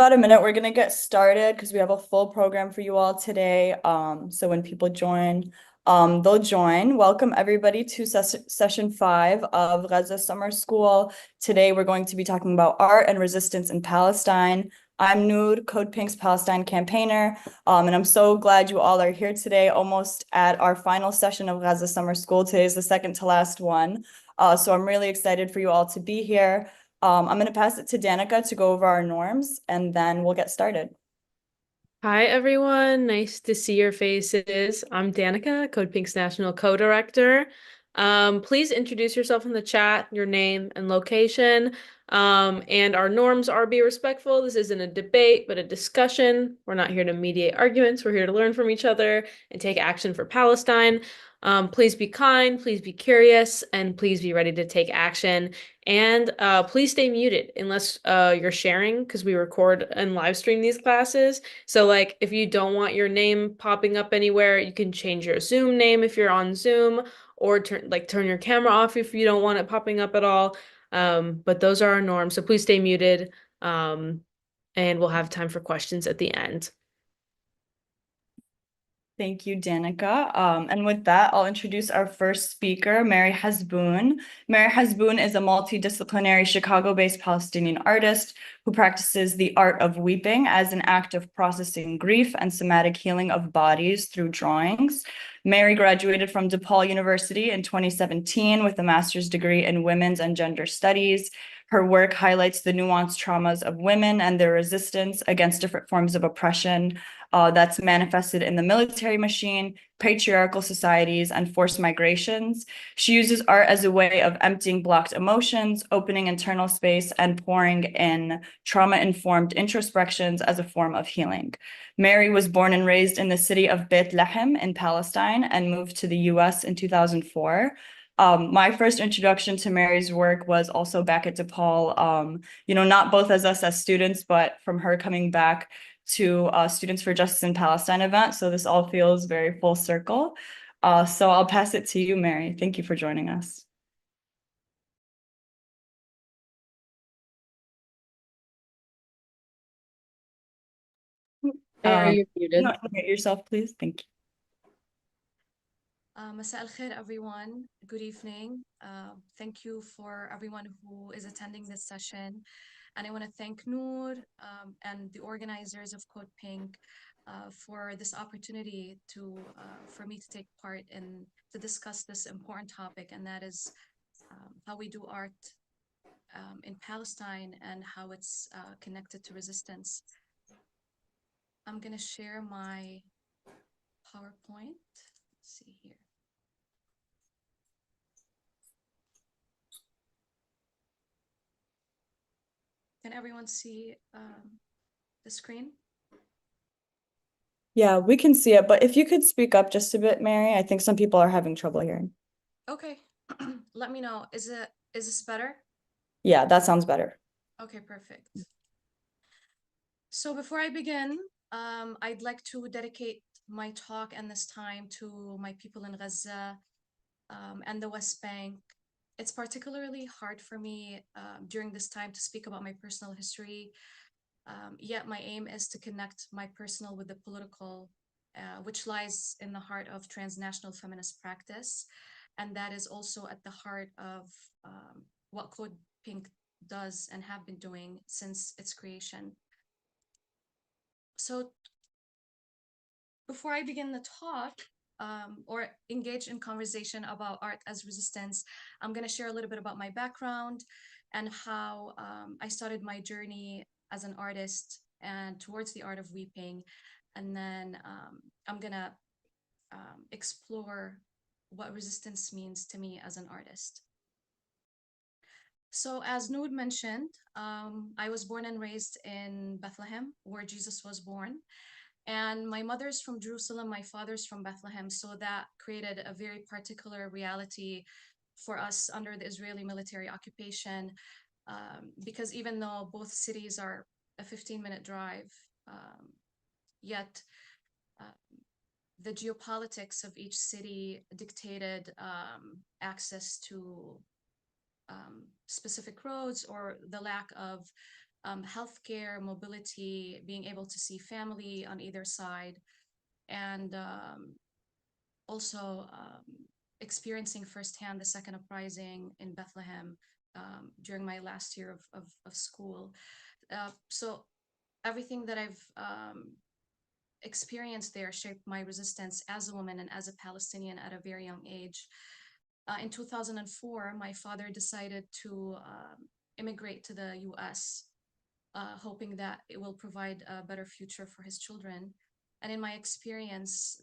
About a minute, we're gonna get started because we have a full program for you all today. So when people join, they'll join. Welcome everybody to session 5 of Gaza Summer School. Today we're going to be talking about art and resistance in Palestine. I'm Noor, CODEPINK's Palestine campaigner, and I'm so glad you all are here today, almost at our final session of Gaza Summer School. Today is the second to last one. So I'm really excited for you all to be here. I'm going to pass it to Danica to go over our norms, and then we'll get started. Hi, everyone. Nice to see your faces. I'm Danica, CodePink's National Co-Director. Please introduce yourself in the chat, your name and location. And our norms are be respectful. This isn't a debate, but a discussion. We're not here to mediate arguments. We're here to learn from each other and take action for Palestine. Please be kind, please be curious, and please be ready to take action. And please stay muted unless you're sharing, because we record and live stream these classes. So like if you don't want your name popping up anywhere, you can change your Zoom name if you're on Zoom, or turn your camera off if you don't want it popping up at all. But those are our norms. So please stay muted. And we'll have time for questions at the end. Thank you, Danica. And with that, I'll introduce our first speaker, Mary Hazboun. Mary Hazboun is a multidisciplinary Chicago-based Palestinian artist who practices the art of weeping as an act of processing grief and somatic healing of bodies through drawings. Mary graduated from DePaul University in 2017 with a master's degree in women's and gender studies. Her work highlights the nuanced traumas of women and their resistance against different forms of oppression that's manifested in the military machine, patriarchal societies, and forced migrations. She uses art as a way of emptying blocked emotions, opening internal space, and pouring in trauma-informed introspections as a form of healing. Mary was born and raised in the city of Beit Lehem in Palestine and moved to the US in 2004. My first introduction to Mary's work was also back at DePaul, not both as us as students, but from her coming back to Students for Justice in Palestine event. So this all feels very full circle. So I'll pass it to you, Mary. Thank you for joining us. Mary, you're muted. No, mute yourself, please. Thank you. مساء الخير everyone. Good evening. Thank you for everyone who is attending this session. And I want to thank Noor and the organizers of Code Pink for this opportunity for me to take part in to discuss this important topic, and that is how we do art in Palestine and how it's connected to resistance. I'm going to share my PowerPoint. Let's see here. Can everyone see the screen? Yeah, we can see it, but if you could speak up just a bit, Mary, I think some people are having trouble hearing. Okay, let me know. Is this better? Yeah, that sounds better. Okay, perfect. So before I begin, I'd like to dedicate my talk and this time to my people in Gaza and the West Bank. It's particularly hard for me during this time to speak about my personal history. Yet my aim is to connect my personal with the political, which lies in the heart of transnational feminist practice. And that is also at the heart of what Code Pink does and have been doing since its creation. So before I begin the talk, or engage in conversation about art as resistance, I'm going to share a little bit about my background and how I started my journey as an artist and towards the art of weeping. And then I'm going to explore what resistance means to me as an artist. So as Noor mentioned, I was born and raised in Bethlehem, where Jesus was born. And my mother's from Jerusalem, my father's from Bethlehem. So that created a very particular reality for us under the Israeli military occupation, because even though both cities are a 15-minute drive, yet the geopolitics of each city dictated access to specific roads or the lack of healthcare, mobility, being able to see family on either side, and also experiencing firsthand the second uprising in Bethlehem during my last year of school. So everything that I've experienced there shaped my resistance as a woman and as a Palestinian at a very young age. In 2004, my father decided to immigrate to the US, hoping that it will provide a better future for his children. And in my experience,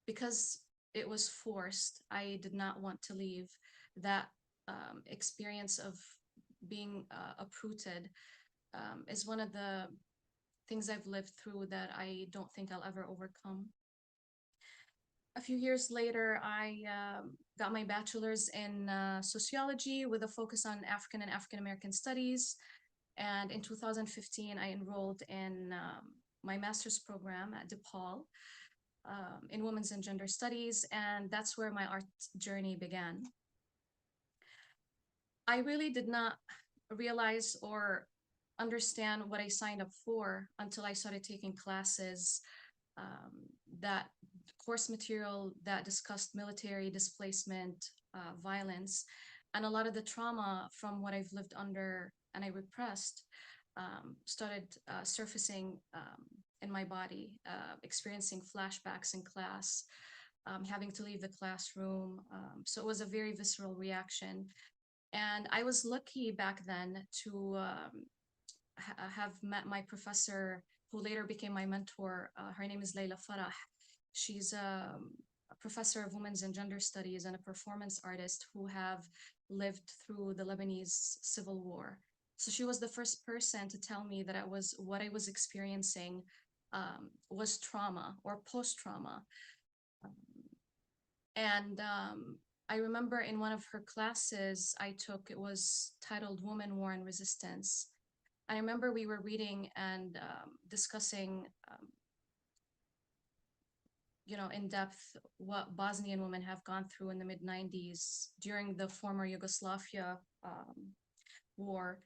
because it was forced, I did not want to leave. That experience of being uprooted is one of the things I've lived through that I don't think I'll ever overcome. A few years later, I got my bachelor's in sociology with a focus on African and African American studies. And in 2015, I enrolled in my master's program at DePaul in women's and gender studies. And that's where my art journey began. I really did not realize or understand what I signed up for until I started taking classes that course material that discussed military displacement, violence, and a lot of the trauma from what I've lived under and I repressed started surfacing in my body, experiencing flashbacks in class, having to leave the classroom. So it was a very visceral reaction. And I was lucky back then to have met my professor who later became my mentor. Her name is Layla Farah. She's a professor of women's and gender studies and a performance artist who have lived through the Lebanese civil war. So she was the first person to tell me that what I was experiencing was trauma or post-trauma. And I remember in one of her classes I took, it was titled Woman, War, and Resistance. I remember we were reading and discussing, in depth what Bosnian women have gone through in the mid-90s during the former Yugoslavia war.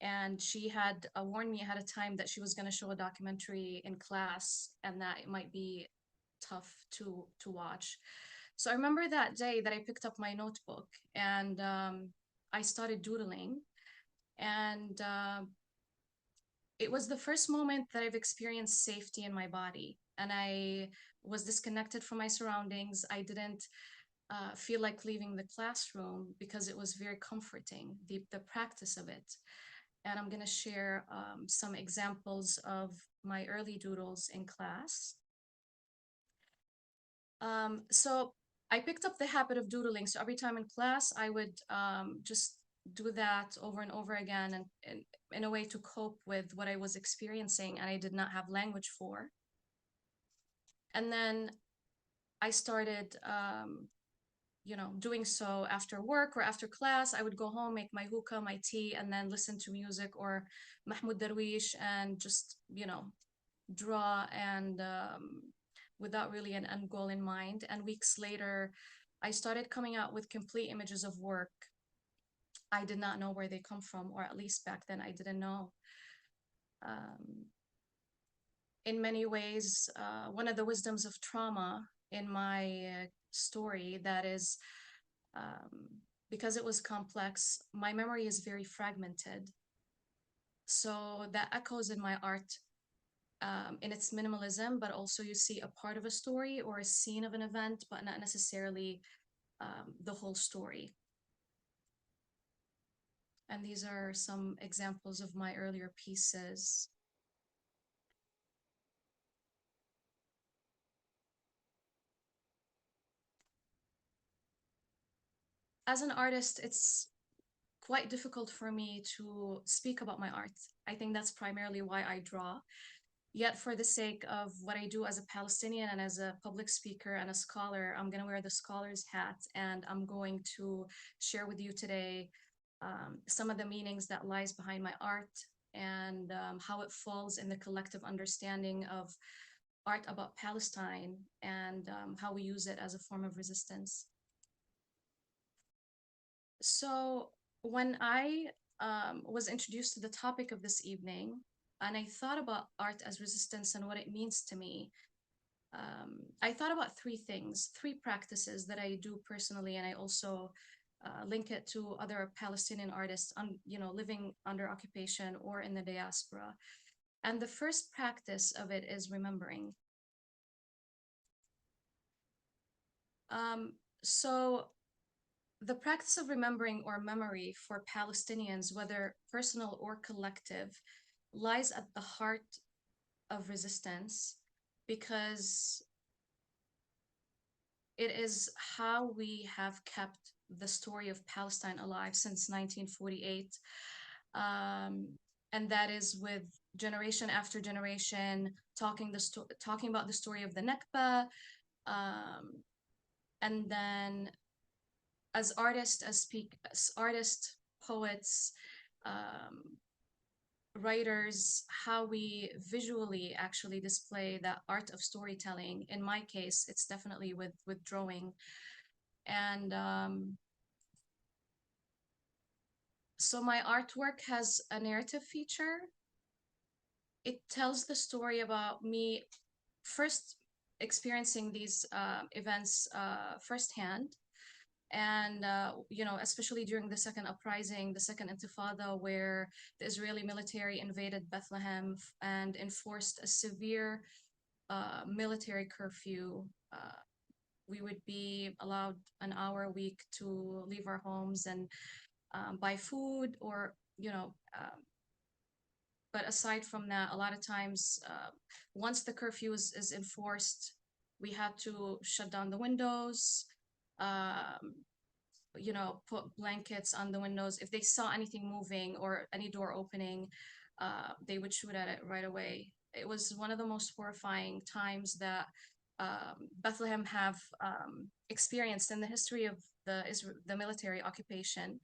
And she had warned me ahead of time that she was going to show a documentary in class and that it might be tough to watch. So I remember that day that I picked up my notebook and I started doodling. And it was the first moment that I've experienced safety in my body. And I was disconnected from my surroundings. I didn't feel like leaving the classroom because it was very comforting, the practice of it. And I'm going to share some examples of my early doodles in class. So I picked up the habit of doodling. So every time in class, I would just do that over and over again and in a way to cope with what I was experiencing and I did not have language for. And then I started, doing so after work or after class. I would go home, make my hookah, my tea, and then listen to music or Mahmoud Darwish and just, draw and without really an end goal in mind. And weeks later, I started coming out with complete images of work. I did not know where they come from, or at least back then I didn't know. In many ways, one of the wisdoms of trauma in my story that is, because it was complex, my memory is very fragmented. So that echoes in my art in its minimalism, but also you see a part of a story or a scene of an event, but not necessarily the whole story. And these are some examples of my earlier pieces. As an artist, it's quite difficult for me to speak about my art. I think that's primarily why I draw. Yet for the sake of what I do as a Palestinian and as a public speaker and a scholar, I'm going to wear the scholar's hat and I'm going to share with you today some of the meanings that lies behind my art and how it falls in the collective understanding of art about Palestine and how we use it as a form of resistance. So when I was introduced to the topic of this evening, and I thought about art as resistance and what it means to me. I thought about three things, three practices that I do personally, and I also link it to other Palestinian artists, living under occupation or in the diaspora. And the first practice of it is remembering. So the practice of remembering or memory for Palestinians, whether personal or collective, lies at the heart of resistance because it is how we have kept the story of Palestine alive since 1948. And that is with generation after generation talking about the story of the Nakba, and then as artists, poets, writers, how we visually actually display that art of storytelling. In my case, it's definitely with drawing. And so my artwork has a narrative feature. It tells the story about me first experiencing these events firsthand. And, especially during the second uprising, the second intifada, where the Israeli military invaded Bethlehem and enforced a severe military curfew. We would be allowed an hour a week to leave our homes and buy food or, but aside from that, a lot of times, once the curfew is enforced, we had to shut down the windows, put blankets on the windows. If they saw anything moving or any door opening, they would shoot at it right away. It was one of the most horrifying times that Bethlehem have experienced in the history of the military occupation.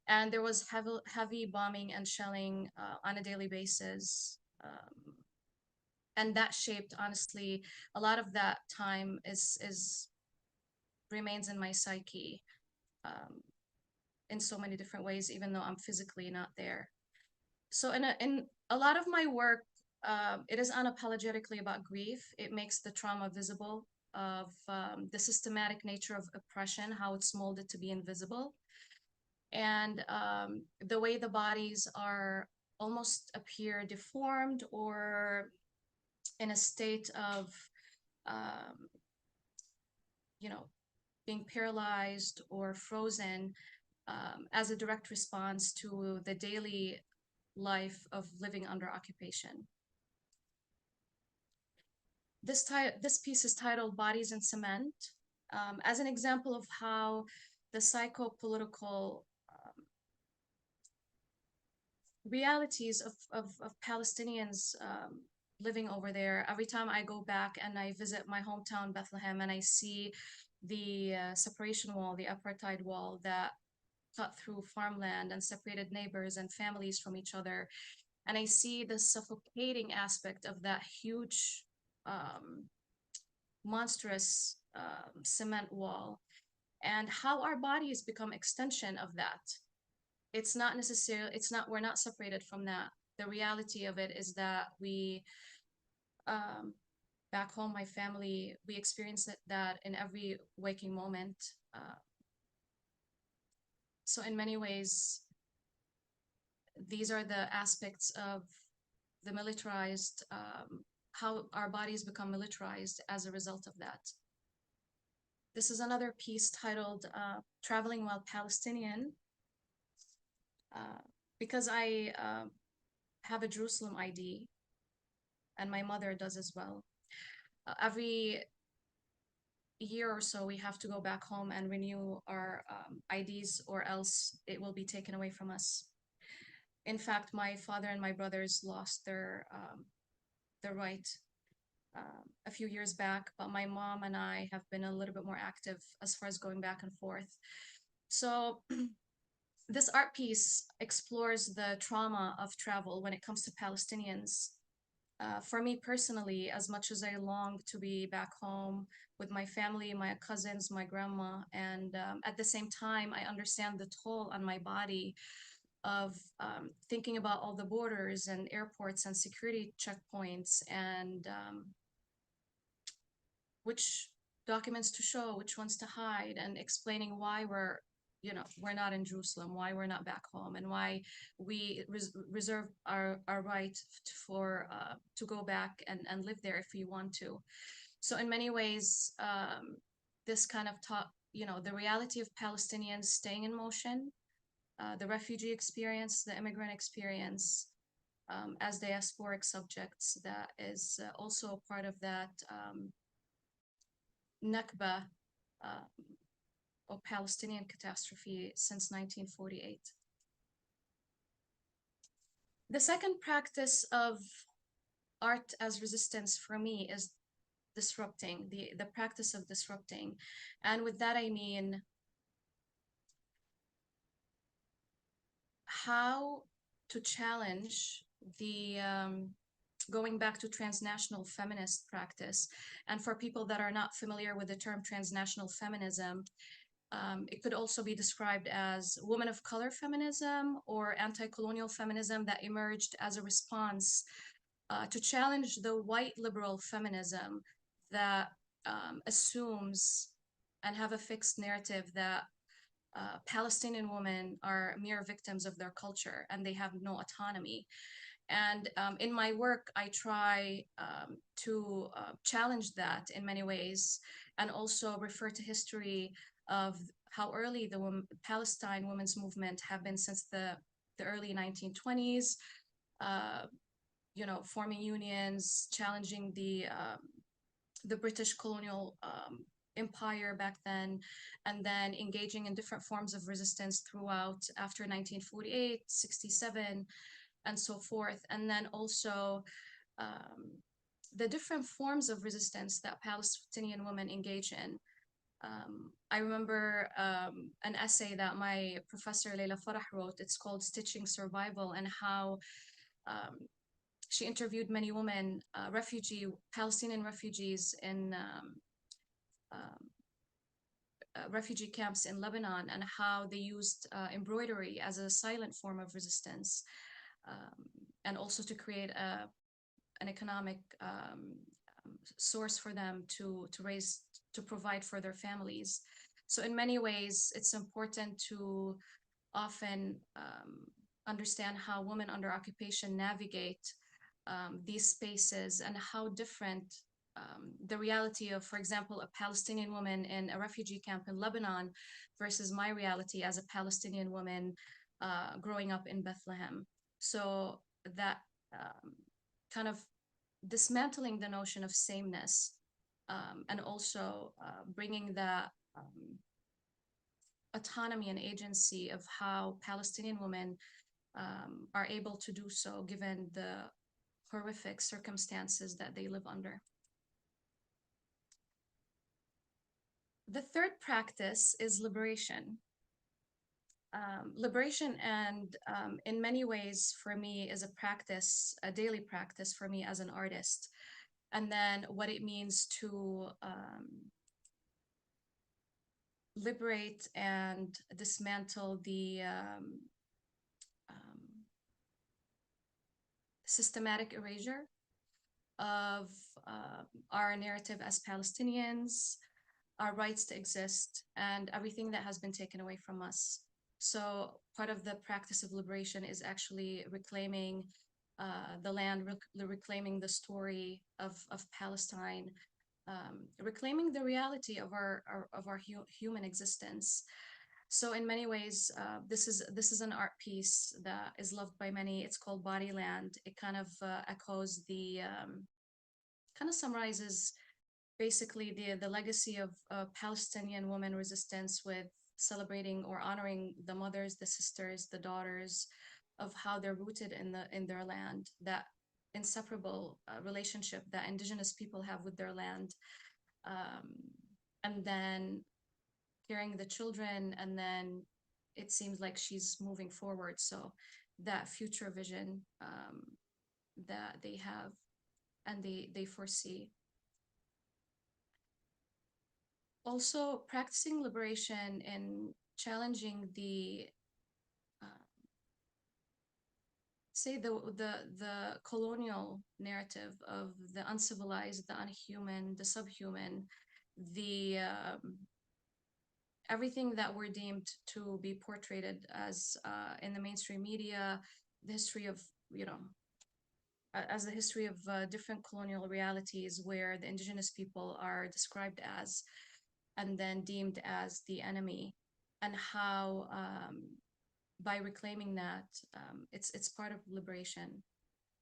And there was heavy bombing and shelling on a daily basis. And that shaped, honestly, a lot of that time remains in my psyche in so many different ways, even though I'm physically not there. So in a lot of my work, it is unapologetically about grief. It makes the trauma visible of the systematic nature of oppression, how it's molded to be invisible. And the way the bodies are almost appear deformed or in a state of, being paralyzed or frozen as a direct response to the daily life of living under occupation. This piece is titled Bodies in Cement, as an example of how the psycho-political realities of Palestinians living over there. Every time I go back and I visit my hometown, Bethlehem, and I see the separation wall, the apartheid wall that cut through farmland and separated neighbors and families from each other. And I see the suffocating aspect of that huge, monstrous cement wall, and how our bodies become extension of that. It's not necessarily, we're not separated from that. The reality of it is that we, back home, my family, we experience that in every waking moment. So in many ways, these are the aspects of the militarized, how our bodies become militarized as a result of that. This is another piece titled Traveling While Palestinian, because I have a Jerusalem ID, and my mother does as well. Every year or so, we have to go back home and renew our IDs, or else it will be taken away from us. In fact, my father and my brothers lost their right a few years back, but my mom and I have been a little bit more active as far as going back and forth. So this art piece explores the trauma of travel when it comes to Palestinians. For me personally, as much as I long to be back home with my family, my cousins, my grandma, and at the same time, I understand the toll on my body of thinking about all the borders and airports and security checkpoints and which documents to show, which ones to hide, and explaining why we're not in Jerusalem, why we're not back home, and why we reserve our right for to go back and live there if we want to. So in many ways, this kind of taught, the reality of Palestinians staying in motion, the refugee experience, the immigrant experience, as diasporic subjects, that is also part of that Nakba or Palestinian catastrophe since 1948. The second practice of art as resistance for me is disrupting, the practice of disrupting. And with that, I mean how to challenge the going back to transnational feminist practice. And for people that are not familiar with the term transnational feminism, it could also be described as women of color feminism or anti-colonial feminism that emerged as a response to challenge the white liberal feminism that assumes and have a fixed narrative that Palestinian women are mere victims of their culture and they have no autonomy. And in my work, I try to challenge that in many ways, and also refer to history of how early the Palestine women's movement have been since the early 1920s, forming unions, challenging the British colonial empire back then, and then engaging in different forms of resistance throughout after 1948, 67, and so forth. And then also the different forms of resistance that Palestinian women engage in. I remember an essay that my professor Leila Farah wrote. It's called Stitching Survival, and how she interviewed many women, Palestinian refugees in refugee camps in Lebanon, and how they used embroidery as a silent form of resistance, and also to create an economic source for them to provide for their families. So in many ways, it's important to often understand how women under occupation navigate these spaces, and how different the reality of, for example, a Palestinian woman in a refugee camp in Lebanon versus my reality as a Palestinian woman growing up in Bethlehem. So that kind of dismantling the notion of sameness, and also bringing that autonomy and agency of how Palestinian women are able to do so given the horrific circumstances that they live under. The third practice is liberation. Liberation, and in many ways for me, is a practice, a daily practice for me as an artist. And then what it means to liberate and dismantle the systematic erasure of our narrative as Palestinians, our rights to exist, and everything that has been taken away from us. So part of the practice of liberation is actually reclaiming the land, reclaiming the story of Palestine, reclaiming the reality of our human existence. So in many ways, this is an art piece that is loved by many. It's called Bodyland. It kind of echoes kind of summarizes basically the legacy of Palestinian women resistance, with celebrating or honoring the mothers, the sisters, the daughters, of how they're rooted in their land, that inseparable relationship that indigenous people have with their land, and then carrying the children, and then it seems like she's moving forward. So that future vision that they have and they foresee. Also, practicing liberation and challenging the say the colonial narrative of the uncivilized, the unhuman, the subhuman, the everything that we're deemed to be portrayed as in the mainstream media, the history of, you know, as the history of different colonial realities where the indigenous people are described as and then deemed as the enemy, and how by reclaiming that, it's part of liberation,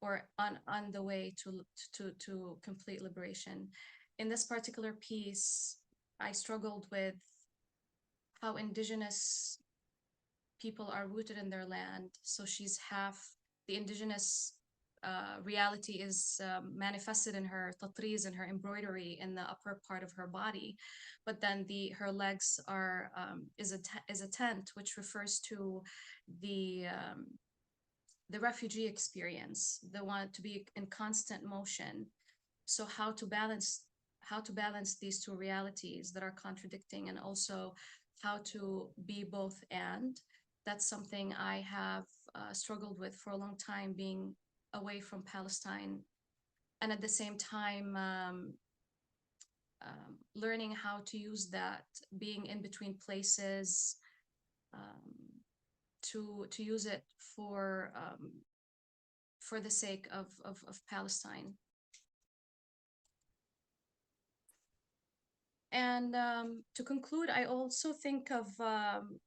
or on the way to complete liberation. In this particular piece, I struggled with how indigenous people are rooted in their land. So she's half, the indigenous reality is manifested in her tatriz, in her embroidery in the upper part of her body, but then her legs are is a tent, which refers to the refugee experience, the one to be in constant motion. So how to balance these two realities that are contradicting, and also how to be both and. That's something I have struggled with for a long time, being away from Palestine, and at the same time learning how to use that, being in between places, to use it for the sake of Palestine. And to conclude, I also think of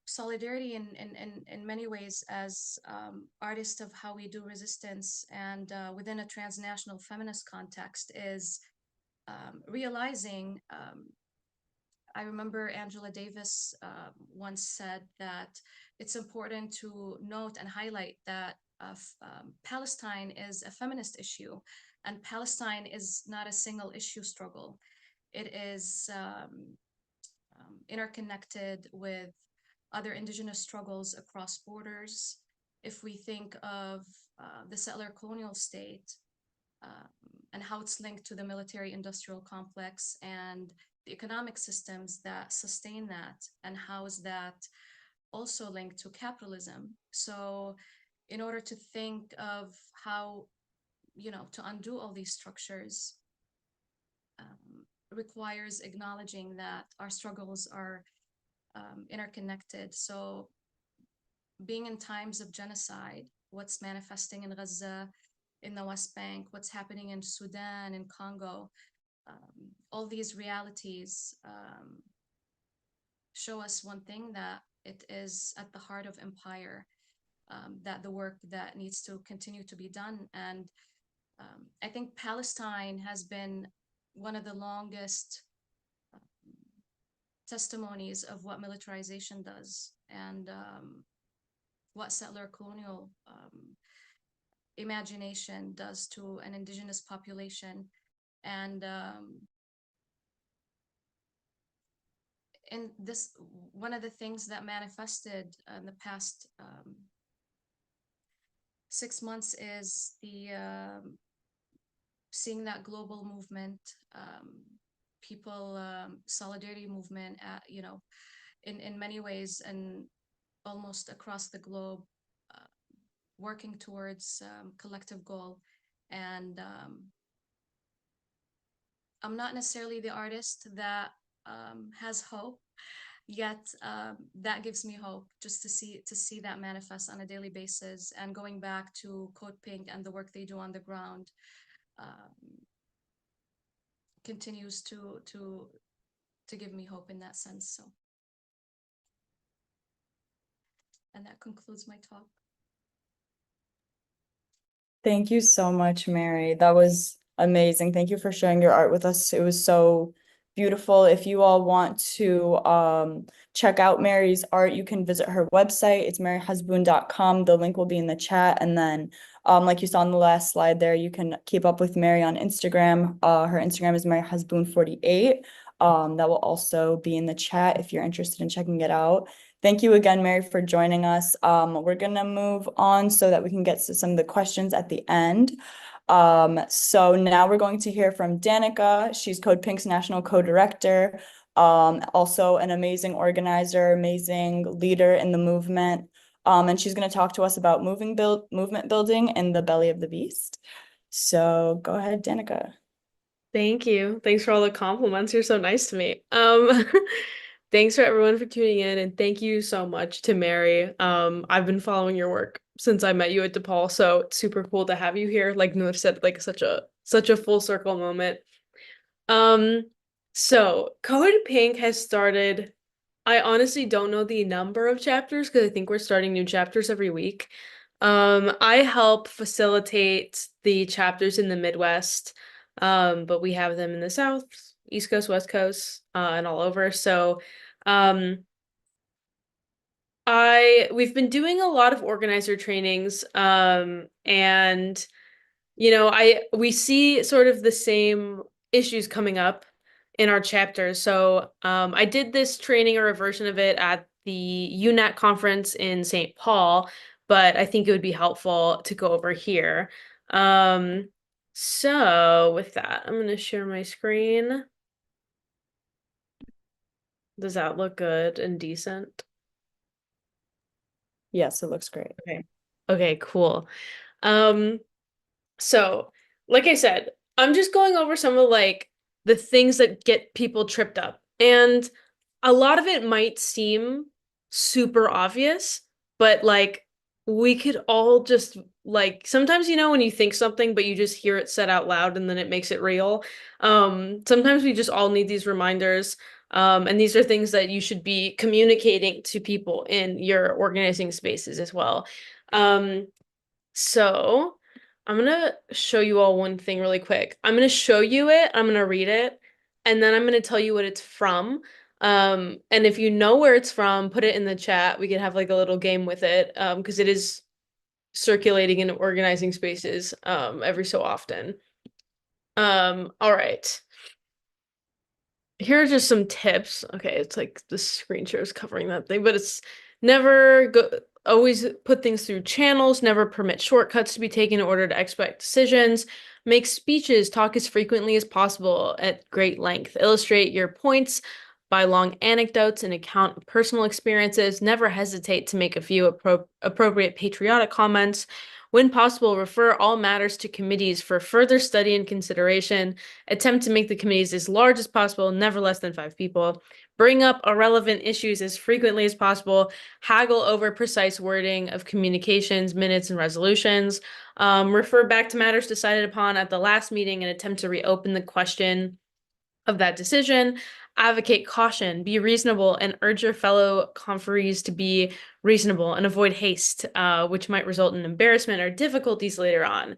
solidarity in many ways as artists of how we do resistance, and within a transnational feminist context is realizing, I remember Angela Davis once said that it's important to note and highlight that Palestine is a feminist issue, and Palestine is not a single issue struggle. It is interconnected with other indigenous struggles across borders. If we think of the settler colonial state and how it's linked to the military-industrial complex and the economic systems that sustain that, and how is that also linked to capitalism. So in order to think of how, you know, to undo all these structures, requires acknowledging that our struggles are interconnected. So being in times of genocide, what's manifesting in Gaza, in the West Bank, what's happening in Sudan, in Congo, all these realities show us one thing, that it is at the heart of empire, that the work that needs to continue to be done. And I think Palestine has been one of the longest testimonies of what militarization does, and what settler colonial imagination does to an indigenous population. And in this, one of the things that manifested in the past 6 months is the seeing that global movement, people, solidarity movement, at, you know, in many ways and almost across the globe, working towards collective goal. And I'm not necessarily the artist that has hope, yet that gives me hope, just to see that manifest on a daily basis. And going back to CODEPINK and the work they do on the ground, continues to give me hope in that sense. So, and that concludes my talk. Thank you so much, Mary. That was amazing. Thank you for sharing your art with us. It was so beautiful. If you all want to check out Mary's art, you can visit her website. It's maryhazboun.com. The link will be in the chat. And then like you saw on the last slide there, you can keep up with Mary on Instagram. Her Instagram is maryhazboun48. That will also be in the chat if you're interested in checking it out. Thank you again, Mary, for joining us. We're gonna move on so that we can get to some of the questions at the end. So now we're going to hear from Danaka. She's CODEPINK's National Co-Director, also an amazing organizer, amazing leader in the movement. And she's going to talk to us about movement building in the belly of the beast. So go ahead, Danica. Thank you. Thanks for all the compliments. You're so nice to me. Thanks for everyone for tuning in, and thank you so much to Mary. I've been following your work since I met you at DePaul, so it's super cool to have you here. Like Noor said, like such a full circle moment. Um, so Code Pink has started. I honestly don't know the number of chapters because I think we're starting new chapters every week. I help facilitate the chapters in the Midwest, but we have them in the South, East Coast, West Coast, and all over. So, um, we've been doing a lot of organizer trainings, and we see sort of the same issues coming up in our chapters. So I did this training or a version of it at the UNAT conference in St. Paul, but I think it would be helpful to go over here. So with that, I'm going to share my screen. Does that look good and decent? Yes, it looks great. Okay. Okay, cool. Um, So, like I said, I'm just going over some of like the things that get people tripped up. And a lot of it might seem super obvious, but like we could all just like sometimes when you think something but you just hear it said out loud and then it makes it real. Sometimes we just all need these reminders. And these are things that you should be communicating to people in your organizing spaces as well. So I'm gonna show you all one thing really quick. I'm gonna show you it, I'm gonna read it, and then I'm gonna tell you what it's from. And if you know where it's from, put it in the chat. We can have like a little game with it, because it is circulating in organizing spaces, every so often. All right. Here are just some tips. Okay, it's like the screen share is covering that thing, but it's never go always put things through channels, never permit shortcuts to be taken in order to expedite decisions, make speeches, talk as frequently as possible at great length, illustrate your points by long anecdotes and account personal experiences, never hesitate to make a few appropriate patriotic comments. When possible, refer all matters to committees for further study and consideration. Attempt to make the committees as large as possible, never less than 5 people. Bring up irrelevant issues as frequently as possible. Haggle over precise wording of communications, minutes, and resolutions. Refer back to matters decided upon at the last meeting and attempt to reopen the question of that decision. Advocate caution, be reasonable, and urge your fellow conferees to be reasonable and avoid haste, which might result in embarrassment or difficulties later on.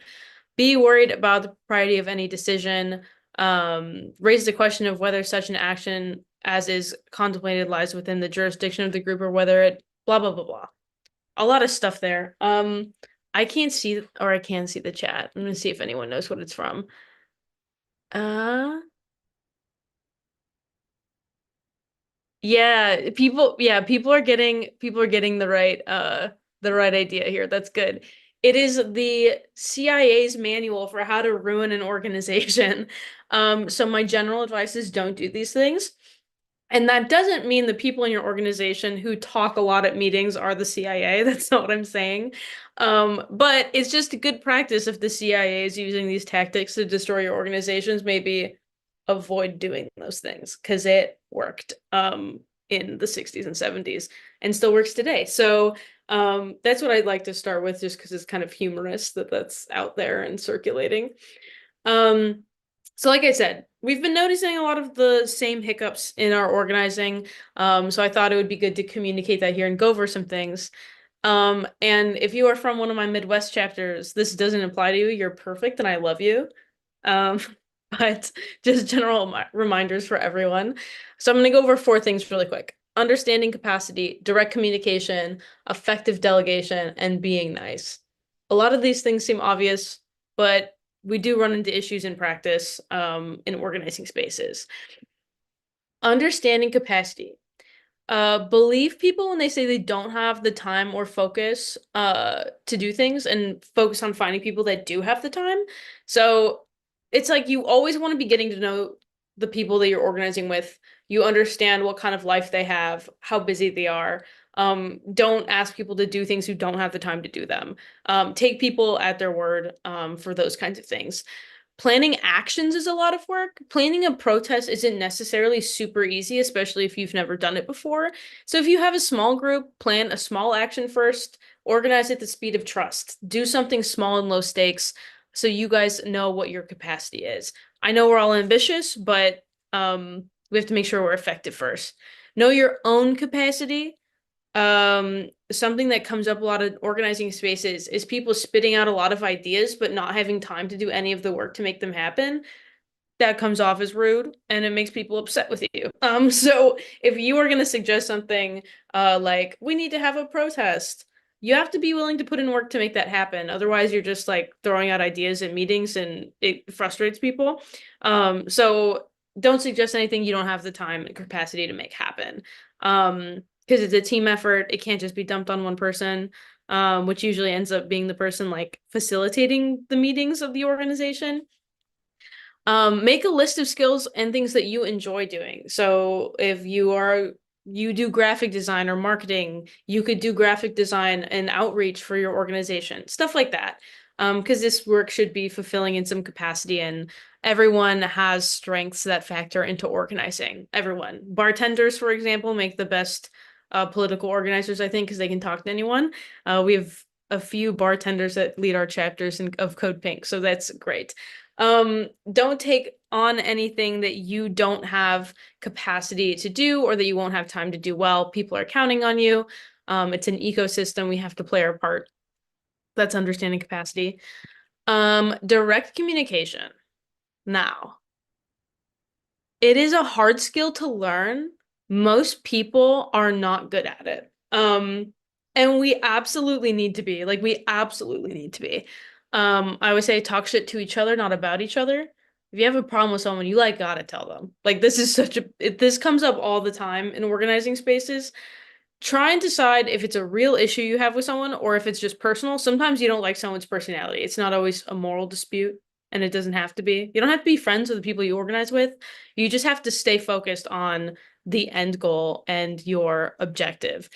Be worried about the propriety of any decision. Raise the question of whether such an action as is contemplated lies within the jurisdiction of the group or whether it blah, blah, blah, blah. A lot of stuff there. I can't see, or I can see the chat. I'm gonna see if anyone knows what it's from. People are getting the right idea here. That's good. It is the CIA's manual for how to ruin an organization. So my general advice is don't do these things. And that doesn't mean the people in your organization who talk a lot at meetings are the CIA. That's not what I'm saying. But it's just a good practice if the CIA is using these tactics to destroy your organizations, maybe avoid doing those things because it worked in the 60s and 70s and still works today. So that's what I'd like to start with just because it's kind of humorous that that's out there and circulating. So like I said, we've been noticing a lot of the same hiccups in our organizing. So I thought it would be good to communicate that here and go over some things. And if you are from one of my Midwest chapters, this doesn't apply to you. You're perfect and I love you. But just general reminders for everyone. So I'm going to go over 4 things really quick. Understanding capacity, direct communication, effective delegation, and being nice. A lot of these things seem obvious, but we do run into issues in practice in organizing spaces. Understanding capacity. Believe people when they say they don't have the time or focus to do things and focus on finding people that do have the time. So it's like you always want to be getting to know the people that you're organizing with. You understand what kind of life they have, how busy they are. Don't ask people to do things who don't have the time to do them. Take people at their word for those kinds of things. Planning actions is a lot of work. Planning a protest isn't necessarily super easy, especially if you've never done it before. So if you have a small group, plan a small action first, organize at the speed of trust. Do something small and low stakes so you guys know what your capacity is. I know we're all ambitious, but we have to make sure we're effective first. Know your own capacity. Something that comes up a lot of organizing spaces is people spitting out a lot of ideas but not having time to do any of the work to make them happen. That comes off as rude and it makes people upset with you. So if you are going to suggest something like we need to have a protest, you have to be willing to put in work to make that happen. Otherwise, you're just like throwing out ideas in meetings and it frustrates people. So don't suggest anything you don't have the time and capacity to make happen. Because it's a team effort. It can't just be dumped on one person, which usually ends up being the person like facilitating the meetings of the organization. Make a list of skills and things that you enjoy doing. So if you do graphic design or marketing, you could do graphic design and outreach for your organization, stuff like that. Because this work should be fulfilling in some capacity, and everyone has strengths that factor into organizing. Everyone. Bartenders, for example, make the best political organizers, I think, because they can talk to anyone. We have a few bartenders that lead our chapters of Code Pink, so that's great. Don't take on anything that you don't have capacity to do or that you won't have time to do well. People are counting on you. It's an ecosystem. We have to play our part. That's understanding capacity. Direct communication. Now, it is a hard skill to learn. Most people are not good at it. And we absolutely need to be. Like, we absolutely need to be. I would say talk shit to each other, not about each other. If you have a problem with someone, you like gotta tell them. Like, this is this comes up all the time in organizing spaces. Try and decide if it's a real issue you have with someone or if it's just personal. Sometimes you don't like someone's personality. It's not always a moral dispute, and it doesn't have to be. You don't have to be friends with the people you organize with. You just have to stay focused on the end goal and your objective.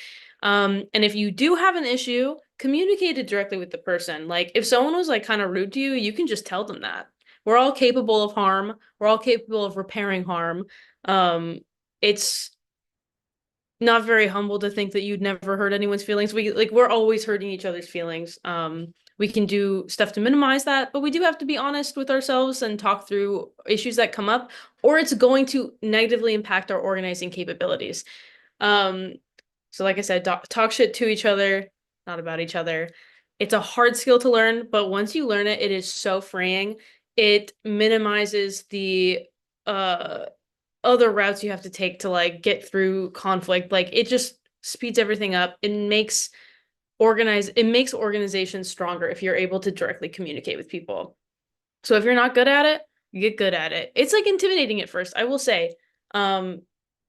And if you do have an issue, communicate it directly with the person. Like if someone was like kind of rude to you, you can just tell them that. We're all capable of harm. We're all capable of repairing harm. It's not very humble to think that you'd never hurt anyone's feelings. We're always hurting each other's feelings. We can do stuff to minimize that, but we do have to be honest with ourselves and talk through issues that come up, or it's going to negatively impact our organizing capabilities. So like I said, talk shit to each other, not about each other. It's a hard skill to learn, but once you learn it, it is so freeing. It minimizes the other routes you have to take to like get through conflict. Like it just speeds everything up. It makes organizations stronger if you're able to directly communicate with people. So if you're not good at it, you get good at it. It's like intimidating at first, I will say.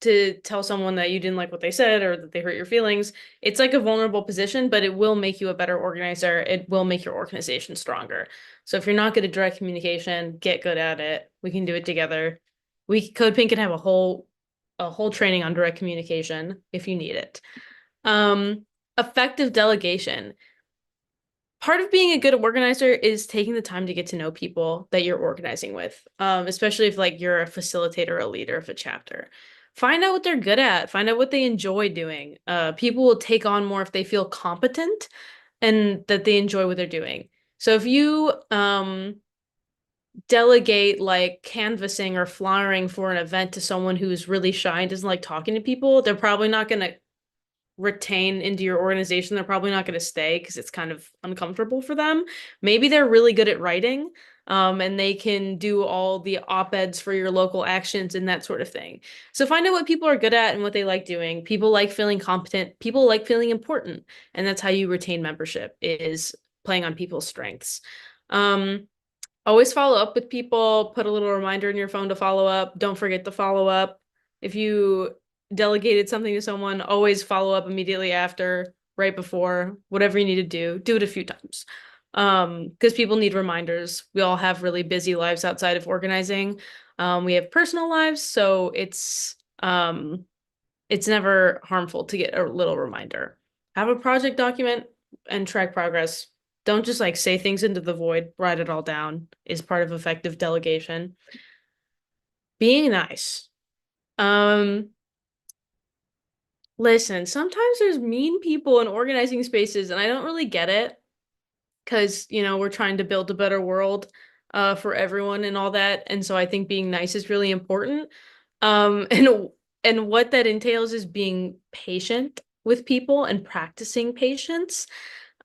To tell someone that you didn't like what they said or that they hurt your feelings, it's like a vulnerable position, but it will make you a better organizer. It will make your organization stronger. So if you're not good at direct communication, get good at it. We can do it together. CodePink can have a whole training on direct communication if you need it. Effective delegation. Part of being a good organizer is taking the time to get to know people that you're organizing with, especially if like you're a facilitator or a leader of a chapter. Find out what they're good at. Find out what they enjoy doing. People will take on more if they feel competent and that they enjoy what they're doing. So if you delegate like canvassing or flyering for an event to someone who's really shy and doesn't like talking to people, they're probably not going to retain into your organization. They're probably not going to stay because it's kind of uncomfortable for them. Maybe they're really good at writing, and they can do all the op-eds for your local actions and that sort of thing. So find out what people are good at and what they like doing. People like feeling competent. People like feeling important. And that's how you retain membership, is playing on people's strengths. Always follow up with people. Put a little reminder in your phone to follow up. Don't forget to follow up. If you delegated something to someone, always follow up immediately after, right before, whatever you need to do it a few times. Because people need reminders. We all have really busy lives outside of organizing. We have personal lives, so it's it's never harmful to get a little reminder. Have a project document and track progress. Don't just like say things into the void, write it all down is part of effective delegation. Being nice. Um, Listen, sometimes there's mean people in organizing spaces, and I don't really get it because, we're trying to build a better world for everyone and all that. And so I think being nice is really important. Um, and and what that entails is being patient with people and practicing patience.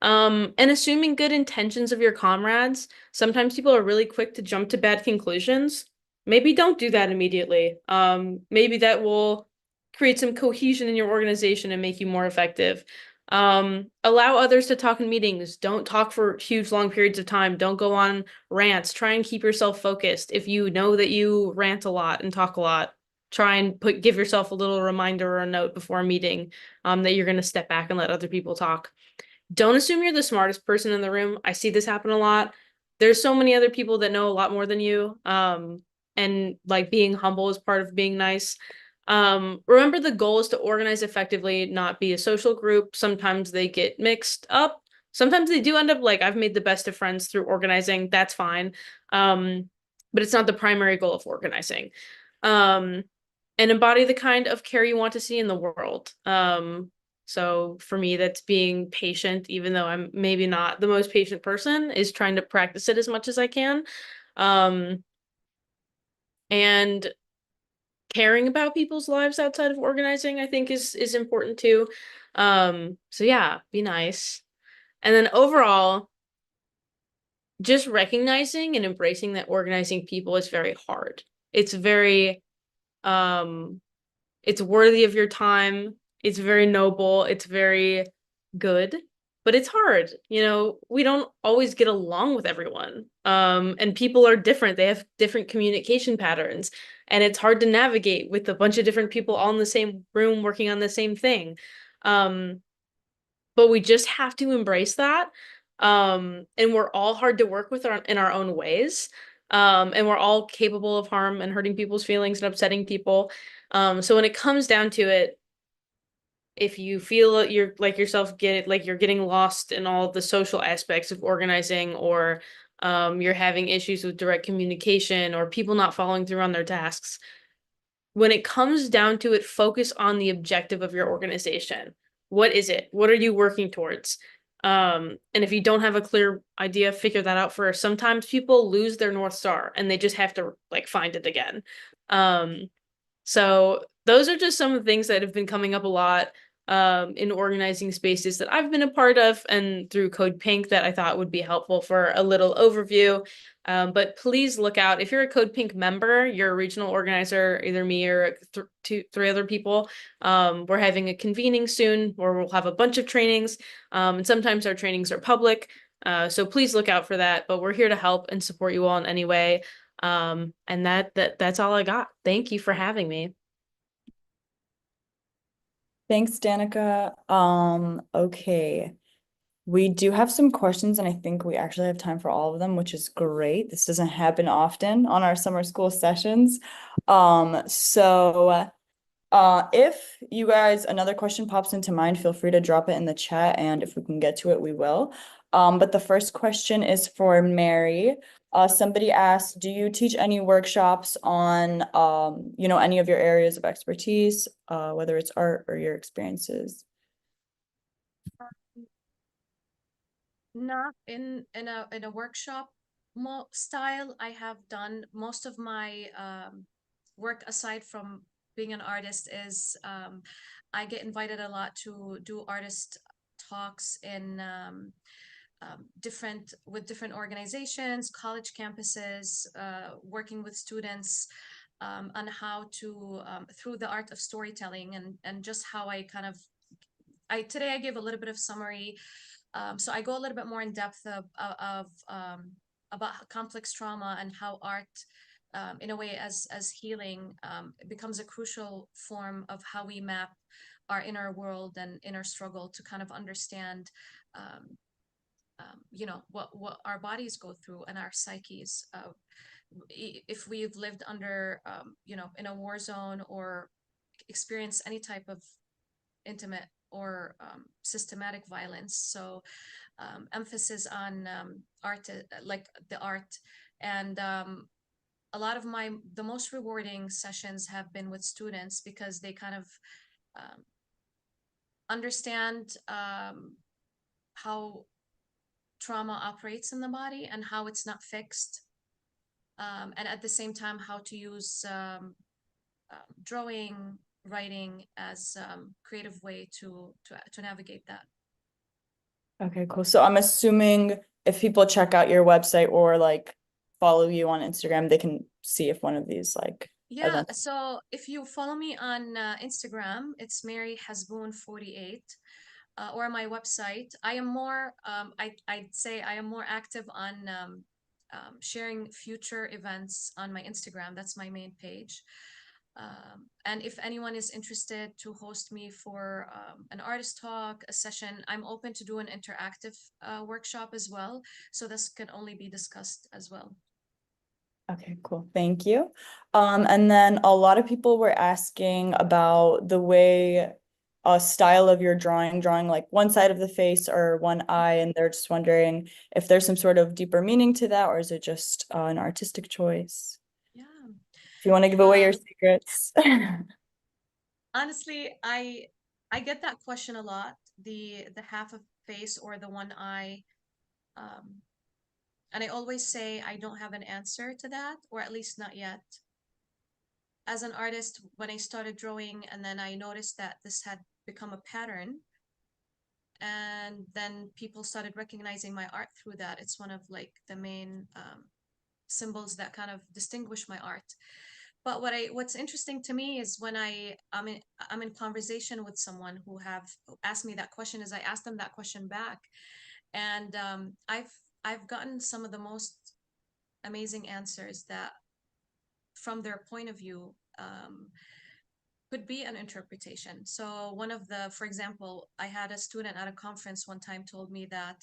And assuming good intentions of your comrades. Sometimes people are really quick to jump to bad conclusions. Maybe don't do that immediately. Maybe that will create some cohesion in your organization and make you more effective. Allow others to talk in meetings. Don't talk for huge long periods of time. Don't go on rants. Try and keep yourself focused. If you know that you rant a lot and talk a lot, try and give yourself a little reminder or a note before a meeting that you're going to step back and let other people talk. Don't assume you're the smartest person in the room. I see this happen a lot. There's so many other people that know a lot more than you. And like being humble is part of being nice. Remember the goal is to organize effectively, not be a social group. Sometimes they get mixed up. Sometimes they do end up like I've made the best of friends through organizing. That's fine. But it's not the primary goal of organizing. Um, and embody the kind of care you want to see in the world. So for me, that's being patient, even though I'm maybe not the most patient person, is trying to practice it as much as I can. Um, and caring about people's lives outside of organizing, I think is important too. So yeah, be nice. And then overall, just recognizing and embracing that organizing people is very hard. It's very it's worthy of your time. It's very noble. It's very good, but it's hard. We don't always get along with everyone. And people are different. They have different communication patterns, and it's hard to navigate with a bunch of different people all in the same room working on the same thing. Um, but we just have to embrace that. And we're all hard to work with in our own ways. And we're all capable of harm and hurting people's feelings and upsetting people. So when it comes down to it, if you feel you're like yourself get like you're getting lost in all the social aspects of organizing, or you're having issues with direct communication or people not following through on their tasks, when it comes down to it, focus on the objective of your organization. What is it? What are you working towards? And if you don't have a clear idea, figure that out first. Sometimes people lose their North Star and they just have to like find it again. So those are just some of the things that have been coming up a lot in organizing spaces that I've been a part of and through Code Pink that I thought would be helpful for a little overview. But please look out. If you're a Code Pink member, you're a regional organizer, either me or three other people. We're having a convening soon where we'll have a bunch of trainings. And sometimes our trainings are public. So please look out for that. But we're here to help and support you all in any way. And that's all I got. Thank you for having me. Thanks, Danica. Okay. We do have some questions, and I think we actually have time for all of them, which is great. This doesn't happen often on our summer school sessions. So if you guys, another question pops into mind, feel free to drop it in the chat, and if we can get to it, we will. But the first question is for Mary. Somebody asked, do you teach any workshops on, any of your areas of expertise, whether it's art or your experiences? Not in a workshop style. I have done most of my work aside from being an artist is I get invited a lot to do artist talks in different organizations, college campuses, working with students on how to through the art of storytelling and just how I kind of today I gave a little bit of summary. So I go a little bit more in depth of about complex trauma and how art, in a way, as healing, it becomes a crucial form of how we map our inner world and inner struggle to kind of understand, what our bodies go through and our psyches. If we've lived under, in a war zone or experience any type of intimate or systematic violence. So emphasis on art, like the art. And a lot of the most rewarding sessions have been with students because they kind of understand how trauma operates in the body and how it's not fixed. And at the same time, how to use drawing, writing as creative way to navigate that. Okay, cool. So I'm assuming if people check out your website or like follow you on Instagram, they can see if one of these like Yeah, events. so if you follow me on Instagram, it's Mary Hazboun 48, or my website. I am more, I'd say I am more active on sharing future events on my Instagram. That's my main page. And if anyone is interested to host me for an artist talk, a session, I'm open to do an interactive workshop as well. So this can only be discussed as well. Okay, cool. Thank you. And then a lot of people were asking about the way style of your drawing like one side of the face or one eye, and they're just wondering if there's some sort of deeper meaning to that, or is it just an artistic choice? Yeah. If you want to give away your secrets. Honestly, I get that question a lot, the half of face or the one eye. And I always say I don't have an answer to that, or at least not yet. As an artist, when I started drawing and then I noticed that this had become a pattern, and then people started recognizing my art through that. It's one of like the main symbols that kind of distinguish my art. But what's interesting to me is when I'm in conversation with someone who have asked me that question, is I ask them that question back, and I've gotten some of the most amazing answers that, from their point of view, could be an interpretation. So for example, I had a student at a conference one time told me that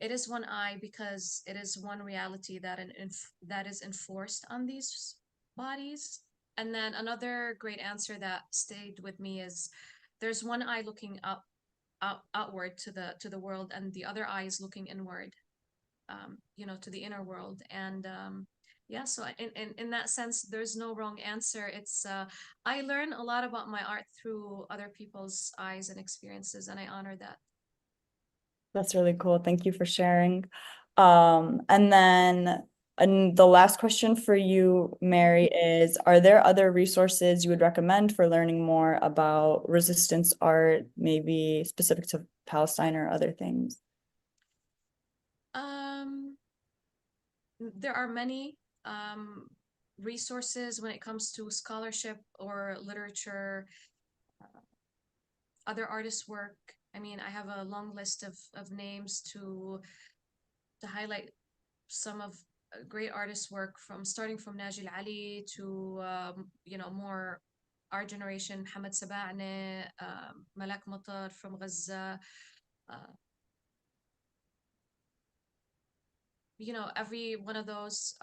it is one eye because it is one reality that is enforced on these bodies. And then another great answer that stayed with me is there's one eye looking outward to the world, and the other eye is looking inward, to the inner world. And yeah, so in that sense, there's no wrong answer. It's I learn a lot about my art through other people's eyes and experiences, and I honor that. That's really cool. Thank you for sharing. And then the last question for you, Mary, is, are there other resources you would recommend for learning more about resistance art, maybe specific to Palestine or other things? There are many resources when it comes to scholarship or literature, other artists' work. I mean, I have a long list of names to highlight some of great artists' work, starting from Najil Ali to more our generation, Hamad Saba'ne, Malak Matar from Gaza. Every one of those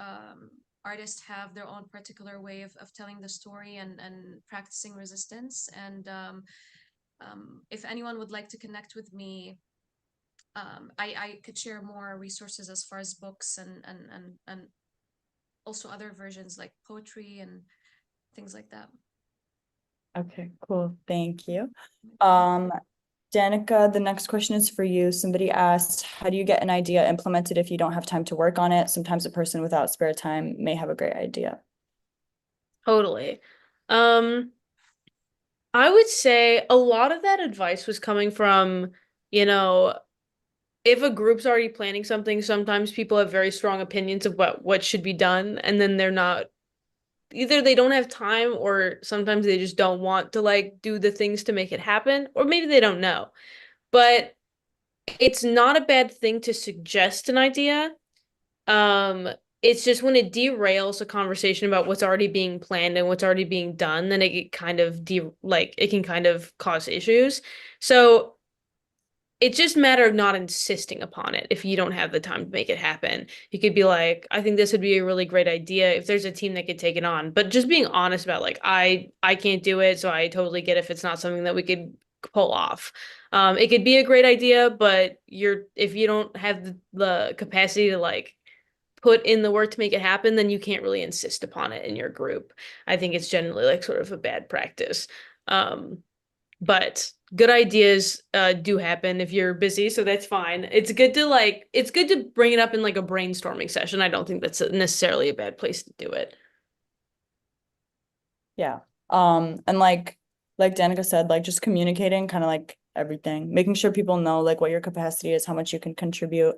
artists have their own particular way of telling the story and practicing resistance. And if anyone would like to connect with me, I could share more resources as far as books and also other versions like poetry and things like that. Okay, cool. Thank you. Danica, the next question is for you. Somebody asked, how do you get an idea implemented if you don't have time to work on it? Sometimes a person without spare time may have a great idea. Totally. I would say a lot of that advice was coming from, if a group's already planning something, sometimes people have very strong opinions of what should be done, and then they're not, either they don't have time, or sometimes they just don't want to like do the things to make it happen, or maybe they don't know. But it's not a bad thing to suggest an idea. It's just when it derails a conversation about what's already being planned and what's already being done, then it kind of it can kind of cause issues. So it's just a matter of not insisting upon it if you don't have the time to make it happen. You could be like, I think this would be a really great idea if there's a team that could take it on. But just being honest about like, I can't do it, so I totally get if it's not something that we could pull off. It could be a great idea, but if you don't have the capacity to like put in the work to make it happen, then you can't really insist upon it in your group. I think it's generally like sort of a bad practice. But good ideas do happen if you're busy, so that's fine. It's good to bring it up in like a brainstorming session. I don't think that's necessarily a bad place to do it. Yeah. And like Danica said, like just communicating kind of like everything, making sure people know like what your capacity is, how much you can contribute.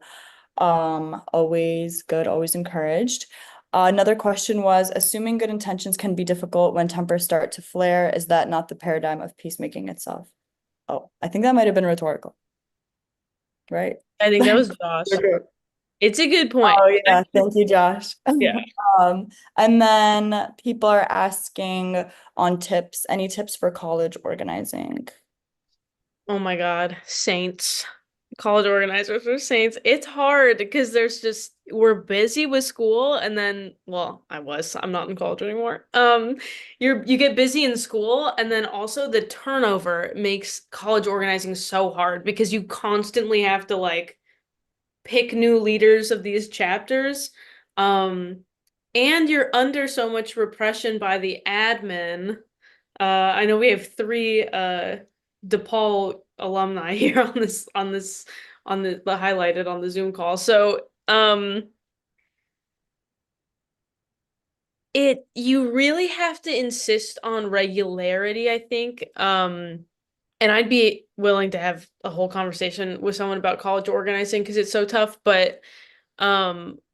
Always good, always encouraged. Another question was, assuming good intentions can be difficult when tempers start to flare, is that not the paradigm of peacemaking itself? Oh, I think that might have been rhetorical, right? I think that was Josh. Okay. It's a good point. Oh yeah, thank you, Josh. Yeah. And then people are asking on tips, any tips for college organizing? Oh my God, saints. College organizers are saints. It's hard because we're busy with school and then well, I'm not in college anymore. You get busy in school and then also the turnover makes college organizing so hard because you constantly have to like pick new leaders of these chapters. Um, and you're under so much repression by the admin. I know we have three DePaul alumni here on the highlighted on the Zoom call. So you really have to insist on regularity, I think. And I'd be willing to have a whole conversation with someone about college organizing because it's so tough, but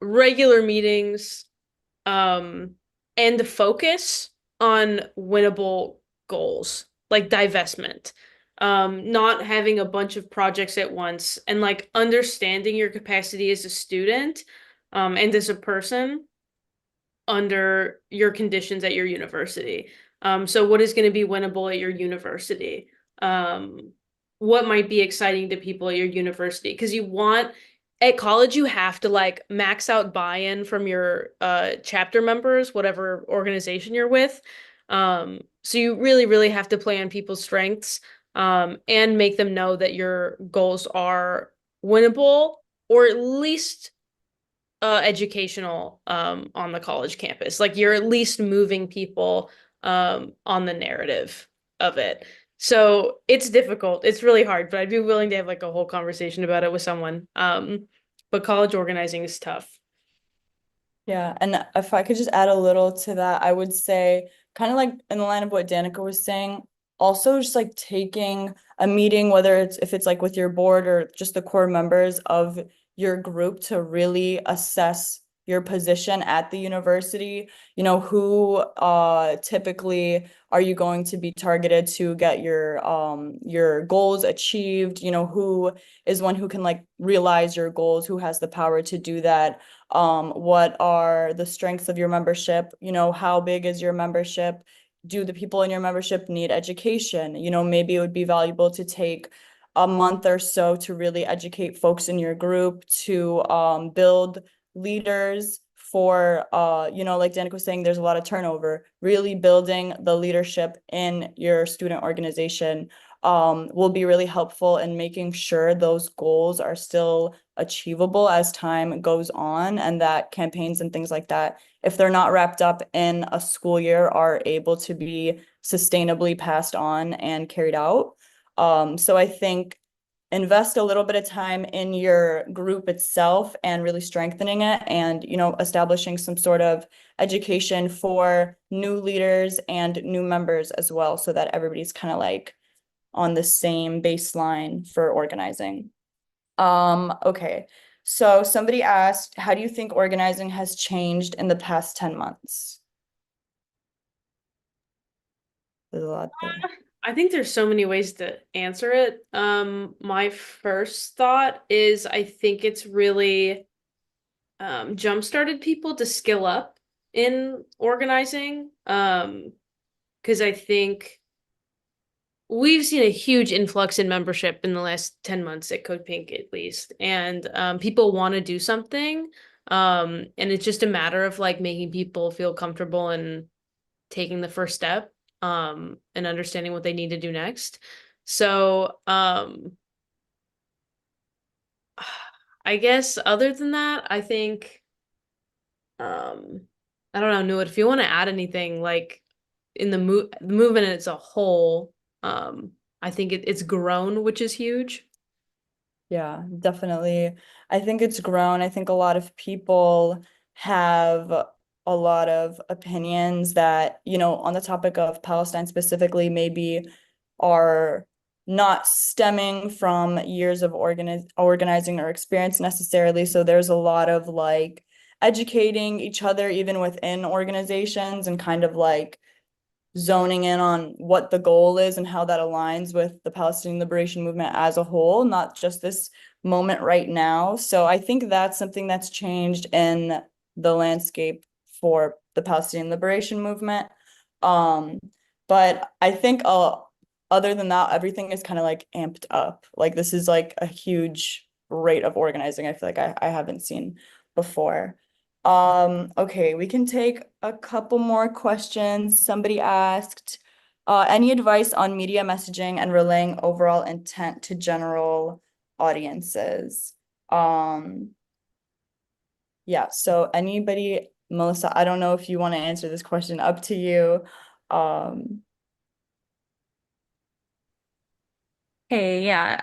regular meetings, and the focus on winnable goals, like divestment, not having a bunch of projects at once, and like understanding your capacity as a student, and as a person under your conditions at your university. So what is going to be winnable at your university? What might be exciting to people at your university? Because at college, you have to like max out buy-in from your chapter members, whatever organization you're with. So you really, really have to play on people's strengths, and make them know that your goals are winnable or at least educational on the college campus. Like you're at least moving people on the narrative of it. So it's difficult. It's really hard, but I'd be willing to have like a whole conversation about it with someone. But college organizing is tough. Yeah, and if I could just add a little to that, I would say kind of like in the line of what Danica was saying, also just like taking a meeting, whether if it's like with your board or just the core members of your group to really assess your position at the university. You know, who typically are you going to be targeted to get your goals achieved? You know, who is one who can like realize your goals, who has the power to do that? What are the strengths of your membership? You know, how big is your membership? Do the people in your membership need education? You know, maybe it would be valuable to take a month or so to really educate folks in your group to build leaders for you know, like Danica was saying, there's a lot of turnover. Really building the leadership in your student organization will be really helpful in making sure those goals are still achievable as time goes on, and that campaigns and things like that, if they're not wrapped up in a school year, are able to be sustainably passed on and carried out. So I think invest a little bit of time in your group itself and really strengthening it, and you know, establishing some sort of education for new leaders and new members as well, so that everybody's kind of like on the same baseline for organizing. Okay. So somebody asked, how do you think organizing has changed in the past 10 months? There's a lot there. I think there's so many ways to answer it. My first thought is I think it's really jump-started people to skill up in organizing. Because I think we've seen a huge influx in membership in the last 10 months at CodePink at least. And people want to do something. And it's just a matter of like making people feel comfortable and taking the first step and understanding what they need to do next. So I guess other than that, I think I don't know, Nuit, if you want to add anything like in the movement as a whole, I think it's grown, which is huge. Yeah, definitely. I think it's grown. I think a lot of people have a lot of opinions that, on the topic of Palestine specifically, maybe are not stemming from years of organizing or experience necessarily. So there's a lot of like educating each other even within organizations and kind of like zoning in on what the goal is and how that aligns with the Palestinian liberation movement as a whole, not just this moment right now. So I think that's something that's changed in the landscape for the Palestinian liberation movement. Um, but I think other than that, everything is kind of like amped up. Like this is like a huge rate of organizing I feel like I haven't seen before. Okay, we can take a couple more questions. Somebody asked, any advice on media messaging and relaying overall intent to general audiences? Um, yeah, so anybody, Melissa, I don't know if you want to answer this question, up to you. Um, Hey, yeah.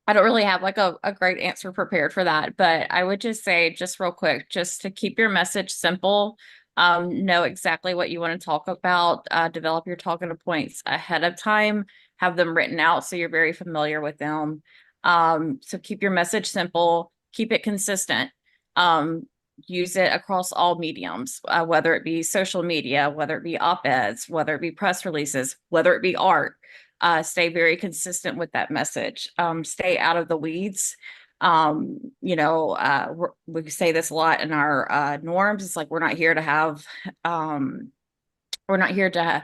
I don't really have like a great answer prepared for that, but I would just say, just real quick, just to keep your message simple, know exactly what you want to talk about, develop your talking points ahead of time, have them written out so you're very familiar with them. So keep your message simple, keep it consistent. Use it across all mediums, whether it be social media, whether it be op-eds, whether it be press releases, whether it be art. Stay very consistent with that message. Stay out of the weeds. We say this a lot in our norms. It's like we're not here to have we're not here to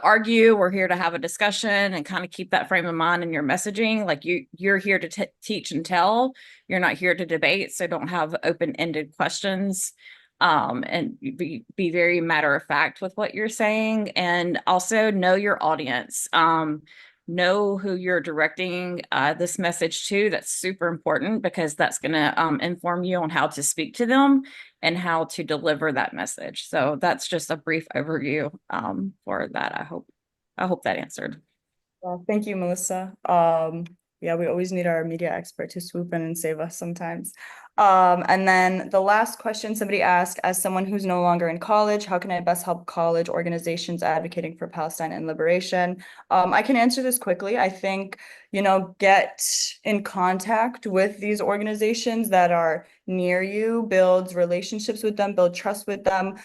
argue. We're here to have a discussion and kind of keep that frame of mind in your messaging. Like you're here to teach and tell. You're not here to debate. So don't have open-ended questions. And be very matter of fact with what you're saying, and also know your audience. Know who you're directing this message to. That's super important because that's going to inform you on how to speak to them and how to deliver that message. So that's just a brief overview for that. I hope that answered. well, thank you, Melissa. Yeah, we always need our media expert to swoop in and save us sometimes. And then the last question somebody asked, as someone who's no longer in college, how can I best help college organizations advocating for Palestine and liberation? I can answer this quickly. I think, get in contact with these organizations that are near you, build relationships with them, build trust with them.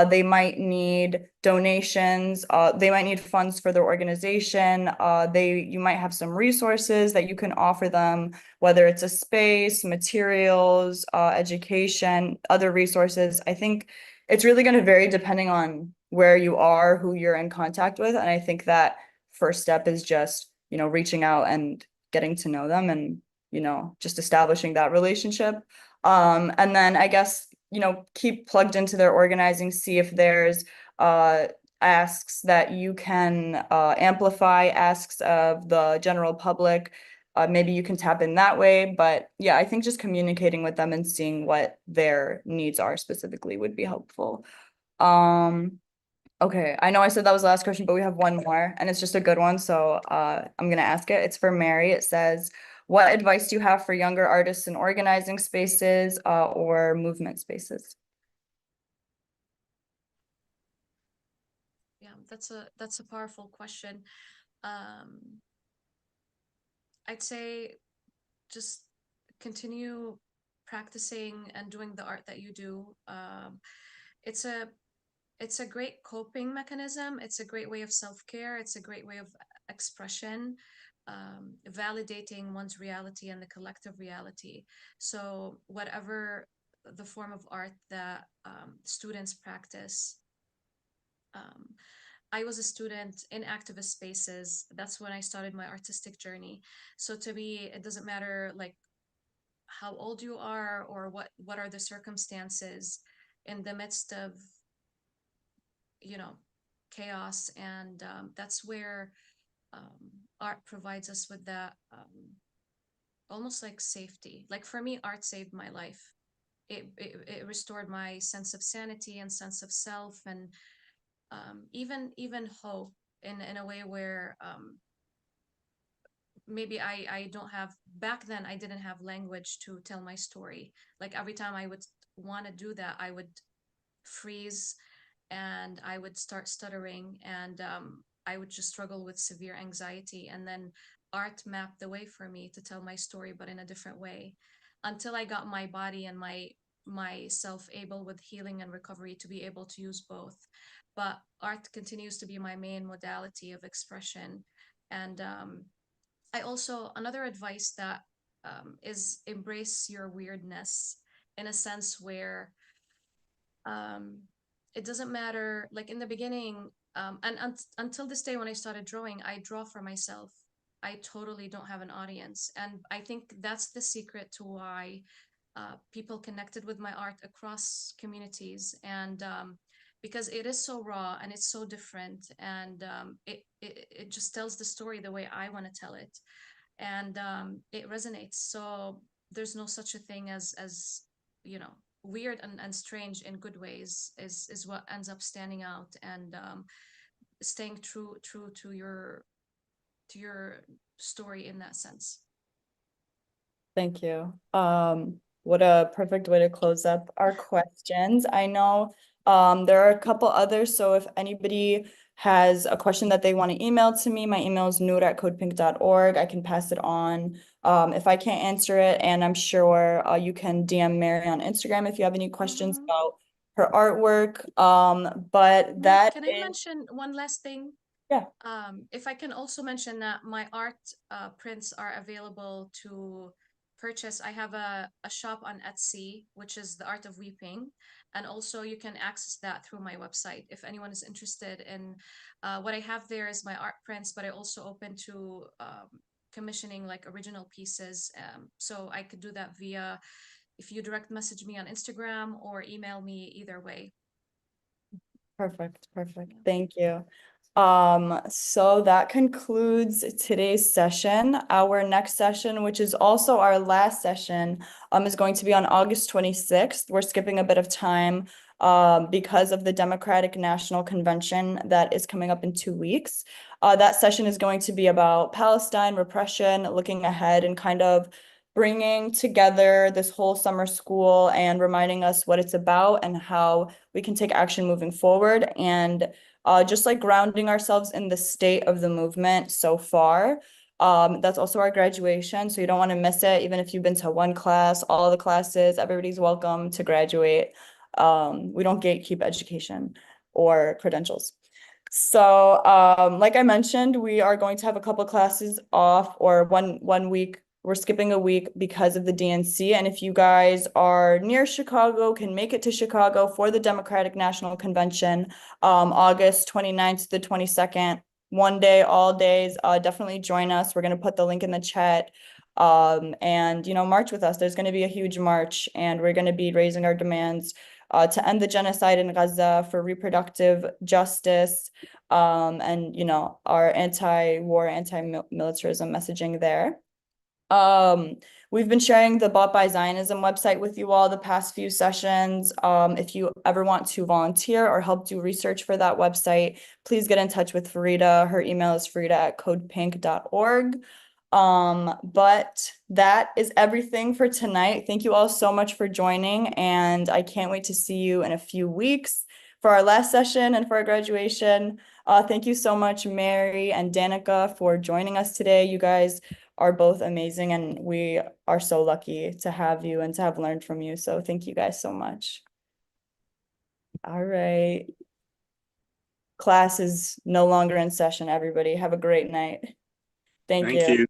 They might need donations. They might need funds for their organization. You might have some resources that you can offer them, whether it's a space, materials, education, other resources. I think it's really going to vary depending on where you are, who you're in contact with. And I think that first step is just, reaching out and getting to know them and, just establishing that relationship. And then I guess, keep plugged into their organizing, see if there's asks that you can amplify, asks of the general public. Maybe you can tap in that way. But yeah, I think just communicating with them and seeing what their needs are specifically would be helpful. Okay, I know I said that was the last question, but we have one more and it's just a good one. So I'm gonna ask it. It's for Mary. It says, what advice do you have for younger artists in organizing spaces or movement spaces? Yeah, that's a powerful question. Um, I'd say just continue practicing and doing the art that you do. It's a it's a great coping mechanism. It's a great way of self-care. It's a great way of expression, validating one's reality and the collective reality. So whatever the form of art that students practice, um, I was a student in activist spaces. That's when I started my artistic journey. So to me, it doesn't matter like how old you are or what are the circumstances in the midst of, you know, chaos. And that's where art provides us with that almost like safety. Like for me, art saved my life. It restored my sense of sanity and sense of self, and even hope in a way where maybe I don't have, back then I didn't have language to tell my story. Like every time I would want to do that, I would freeze and I would start stuttering, and I would just struggle with severe anxiety. And then art mapped the way for me to tell my story, but in a different way, until I got my body and myself able with healing and recovery to be able to use both. But art continues to be my main modality of expression. And I also, another advice that is embrace your weirdness, in a sense where um, it doesn't matter, like in the beginning, until this day when I started drawing, I draw for myself. I totally don't have an audience. And I think that's the secret to why people connected with my art across communities. And because it is so raw and it's so different, and it just tells the story the way I want to tell it. And it resonates. So there's no such a thing as, you know, weird and strange in good ways is what ends up standing out, and staying true to your story in that sense. Thank you. What a perfect way to close up our questions. I know there are a couple others, so if anybody has a question that they want to email to me, my email is noor@codepink.org. I can pass it on if I can't answer it, and I'm sure you can DM Mary on Instagram if you have any questions about her artwork. But that Can I mention one last thing? Yeah. If I can also mention that my art prints are available to purchase. I have a shop on Etsy, which is The Art of Weeping. And also you can access that through my website if anyone is interested in what I have there is my art prints, but I also open to commissioning like original pieces. So I could do that via, if you direct message me on Instagram or email me, either way. Perfect. Thank you. So that concludes today's session. Our next session, which is also our last session, is going to be on August 26th. We're skipping a bit of time because of the Democratic National Convention that is coming up in 2 weeks. That session is going to be about Palestine, repression, looking ahead, and kind of bringing together this whole summer school and reminding us what it's about and how we can take action moving forward, and just like grounding ourselves in the state of the movement so far. That's also our graduation, so you don't want to miss it. Even if you've been to one class, all the classes, everybody's welcome to graduate. We don't gatekeep education or credentials. So like I mentioned, we are going to have a couple classes off, or one week. We're skipping a week because of the DNC. And if you guys are near Chicago, can make it to Chicago for the Democratic National Convention, August 29th to the 22nd, one day, all days, definitely join us. We're going to put the link in the chat, and, you know, march with us. There's going to be a huge march, and we're going to be raising our demands to end the genocide in Gaza, for reproductive justice, and, you know, our anti-war, anti-militarism messaging there. We've been sharing the Bought by Zionism website with you all the past few sessions. If you ever want to volunteer or help do research for that website, please get in touch with Farida. Her email is farida@codepink.org. But that is everything for tonight. Thank you all so much for joining, and I can't wait to see you in a few weeks for our last session and for our graduation. Thank you so much, Mary and Danica, for joining us today. You guys are both amazing, and we are so lucky to have you and to have learned from you. So thank you guys so much. All right. Class is no longer in session, everybody. Have a great night. Thank you.